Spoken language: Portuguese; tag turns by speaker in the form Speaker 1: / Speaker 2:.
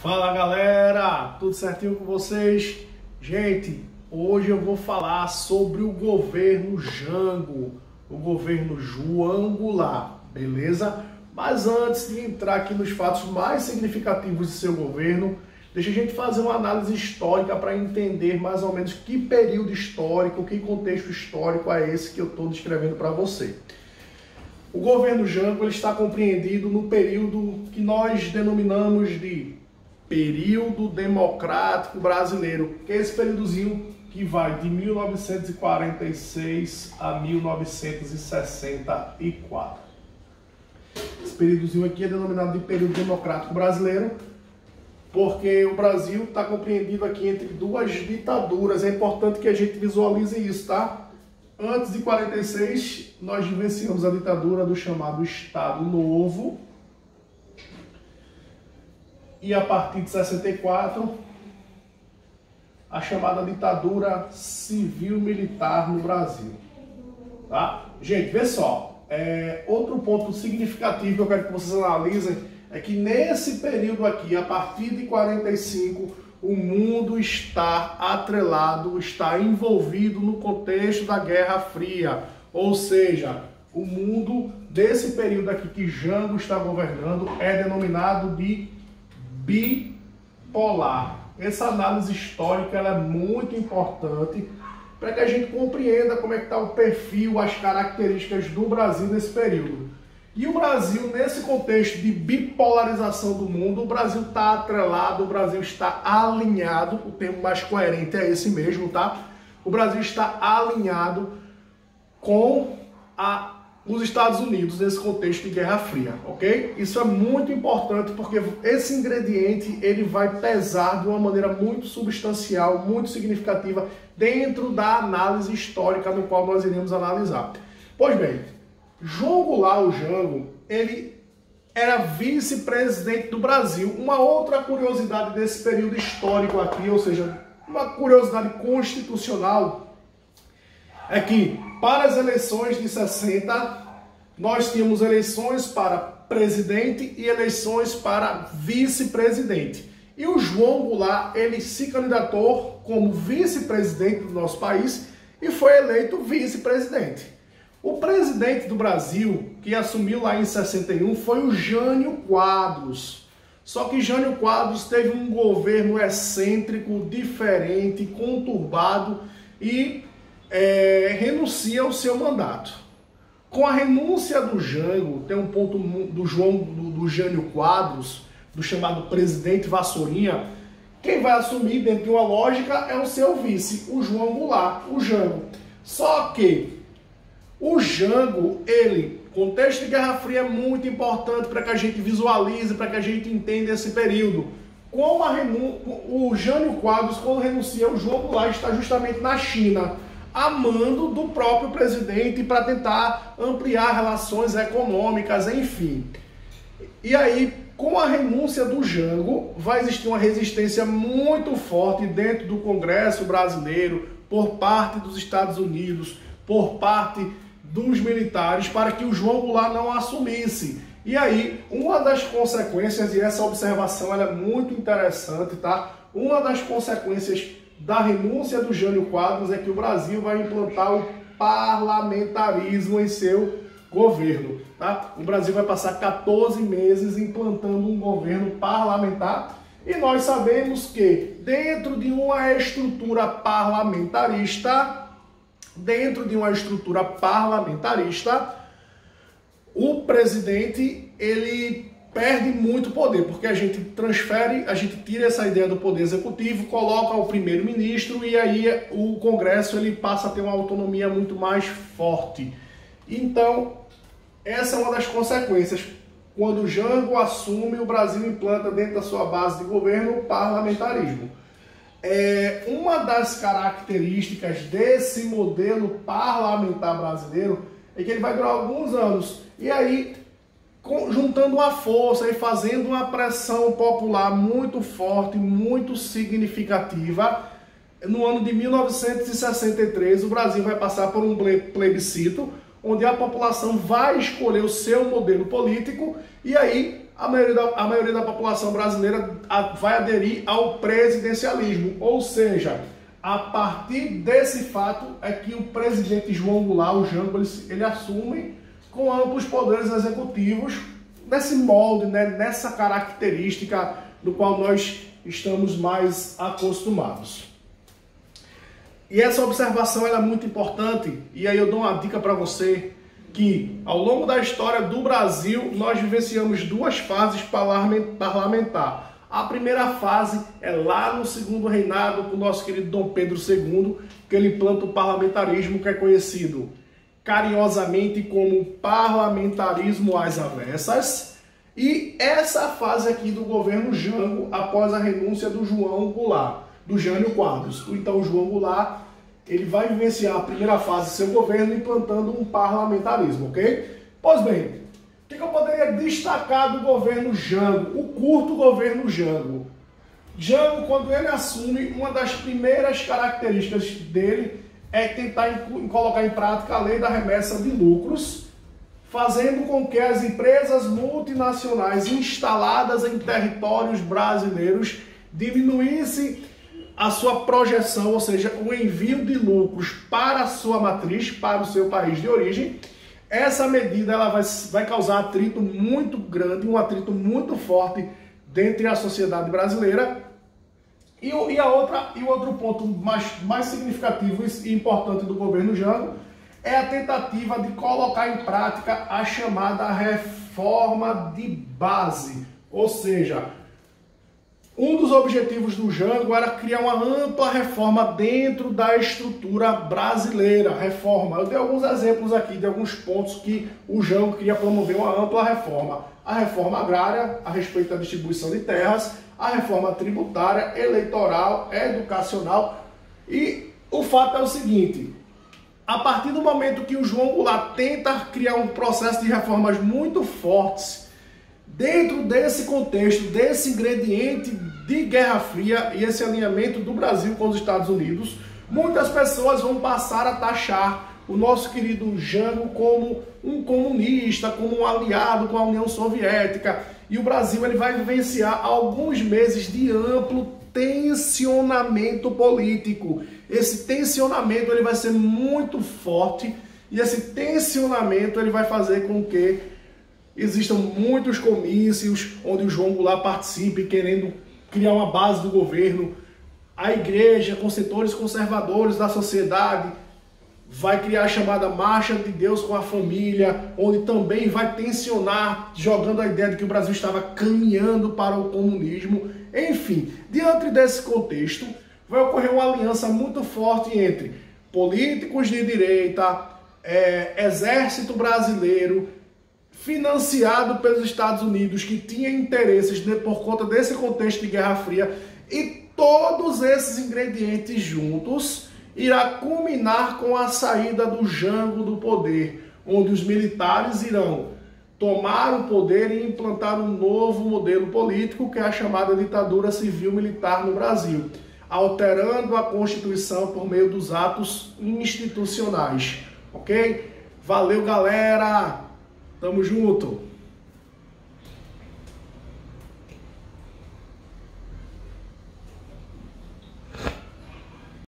Speaker 1: Fala galera, tudo certinho com vocês? Gente, hoje eu vou falar sobre o governo Jango, o governo João Goulart, beleza? Mas antes de entrar aqui nos fatos mais significativos de seu governo, deixa a gente fazer uma análise histórica para entender mais ou menos que período histórico, que contexto histórico é esse que eu estou descrevendo para você. O governo Jango ele está compreendido no período que nós denominamos de período democrático brasileiro, que é esse períodozinho que vai de 1946 a 1964. Esse períodozinho aqui é denominado de período democrático brasileiro, porque o Brasil está compreendido aqui entre duas ditaduras. É importante que a gente visualize isso, tá? Antes de 46, nós vivenciamos a ditadura do chamado Estado Novo. E a partir de 64, a chamada ditadura civil-militar no Brasil. Tá? Gente, vê só. Outro ponto significativo que eu quero que vocês analisem é que nesse período aqui, a partir de 45, o mundo está atrelado, está envolvido no contexto da Guerra Fria. Ou seja, o mundo desse período aqui que Jango está governando é denominado de bipolar. Essa análise histórica ela é muito importante para que a gente compreenda como é que está o perfil, as características do Brasil nesse período. E o Brasil, nesse contexto de bipolarização do mundo, o Brasil está atrelado, o Brasil está alinhado, o termo mais coerente é esse mesmo, tá? O Brasil está alinhado com os Estados Unidos nesse contexto de Guerra Fria, ok? Isso é muito importante porque esse ingrediente ele vai pesar de uma maneira muito substancial, muito significativa dentro da análise histórica no qual nós iremos analisar. Pois bem, João Goulart, o Jango, ele era vice-presidente do Brasil. Uma outra curiosidade desse período histórico aqui, ou seja, uma curiosidade constitucional, é que para as eleições de 60, nós tínhamos eleições para presidente e eleições para vice-presidente. E o João Goulart, ele se candidatou como vice-presidente do nosso país e foi eleito vice-presidente. O presidente do Brasil, que assumiu lá em 61, foi o Jânio Quadros. Só que Jânio Quadros teve um governo excêntrico, diferente, conturbado e renuncia ao seu mandato. Com a renúncia do Jango, tem um ponto do Jânio Quadros, do chamado presidente Vassourinha, quem vai assumir dentro de uma lógica é o seu vice, o João Goulart, o Jango. Só que o Jango, contexto de Guerra Fria é muito importante para que a gente visualize, para que a gente entenda esse período. O Jânio Quadros, quando renuncia, o João Goulart está justamente na China, a mando do próprio presidente para tentar ampliar relações econômicas, enfim. E aí, com a renúncia do Jango, vai existir uma resistência muito forte dentro do Congresso brasileiro, por parte dos Estados Unidos, por parte dos militares, para que o João Goulart não assumisse. E aí, uma das consequências, e essa observação ela é muito interessante, tá? Uma das consequências da renúncia do Jânio Quadros é que o Brasil vai implantar o parlamentarismo em seu governo, tá? O Brasil vai passar 14 meses implantando um governo parlamentar e nós sabemos que dentro de uma estrutura parlamentarista, o presidente ele perde muito poder, porque a gente tira essa ideia do poder executivo, coloca o primeiro-ministro e aí o Congresso ele passa a ter uma autonomia muito mais forte. Então, essa é uma das consequências. Quando o Jango assume, o Brasil implanta dentro da sua base de governo o parlamentarismo. Uma das características desse modelo parlamentar brasileiro é que ele vai durar alguns anos. E aí, juntando uma força e fazendo uma pressão popular muito forte, muito significativa, no ano de 1963, o Brasil vai passar por um plebiscito, onde a população vai escolher o seu modelo político, e aí a maioria da população brasileira vai aderir ao presidencialismo, ou seja, a partir desse fato é que o presidente João Goulart, o Jango, ele assume com amplos poderes executivos, nesse molde, né, nessa característica do qual nós estamos mais acostumados. E essa observação ela é muito importante, e aí eu dou uma dica para você, que ao longo da história do Brasil, nós vivenciamos duas fases parlamentares. A primeira fase é lá no segundo reinado com o nosso querido Dom Pedro II, que ele implanta o parlamentarismo, que é conhecido carinhosamente como parlamentarismo às avessas. E essa fase aqui do governo Jango, após a renúncia do João Goulart, do Jânio Quadros. Então o João Goulart, ele vai vivenciar a primeira fase do seu governo implantando um parlamentarismo, ok? Pois bem, o que eu poderia destacar do governo Jango, o curto governo Jango? Jango, quando ele assume, uma das primeiras características dele é tentar colocar em prática a lei da remessa de lucros, fazendo com que as empresas multinacionais instaladas em territórios brasileiros diminuíssem a sua projeção, ou seja, o envio de lucros para a sua matriz, para o seu país de origem. Essa medida ela vai causar atrito muito grande, um atrito muito forte dentro da sociedade brasileira. E o outro ponto mais significativo e importante do governo Jango é a tentativa de colocar em prática a chamada reforma de base. Ou seja, um dos objetivos do Jango era criar uma ampla reforma dentro da estrutura brasileira. Eu dei alguns exemplos aqui de alguns pontos que o Jango queria promover uma ampla reforma. A reforma agrária, a respeito da distribuição de terras, a reforma tributária, eleitoral, educacional. E o fato é o seguinte: a partir do momento que o João Goulart tenta criar um processo de reformas muito fortes, dentro desse contexto, desse ingrediente de Guerra Fria e esse alinhamento do Brasil com os Estados Unidos, muitas pessoas vão passar a taxar o nosso querido Jango como um comunista, como um aliado com a União Soviética. E o Brasil ele vai vivenciar alguns meses de amplo tensionamento político. Esse tensionamento ele vai ser muito forte e esse tensionamento ele vai fazer com que existam muitos comícios onde o João Goulart participe, querendo criar uma base do governo. A igreja, com setores conservadores da sociedade, vai criar a chamada Marcha de Deus com a Família, onde também vai tensionar, jogando a ideia de que o Brasil estava caminhando para o comunismo. Enfim, diante desse contexto, vai ocorrer uma aliança muito forte entre políticos de direita, exército brasileiro, financiado pelos Estados Unidos, que tinha interesses por conta desse contexto de Guerra Fria, e todos esses ingredientes juntos irá culminar com a saída do Jango do poder, onde os militares irão tomar o poder e implantar um novo modelo político, que é a chamada ditadura civil-militar no Brasil, alterando a Constituição por meio dos atos institucionais. Ok? Valeu, galera! Tamo junto!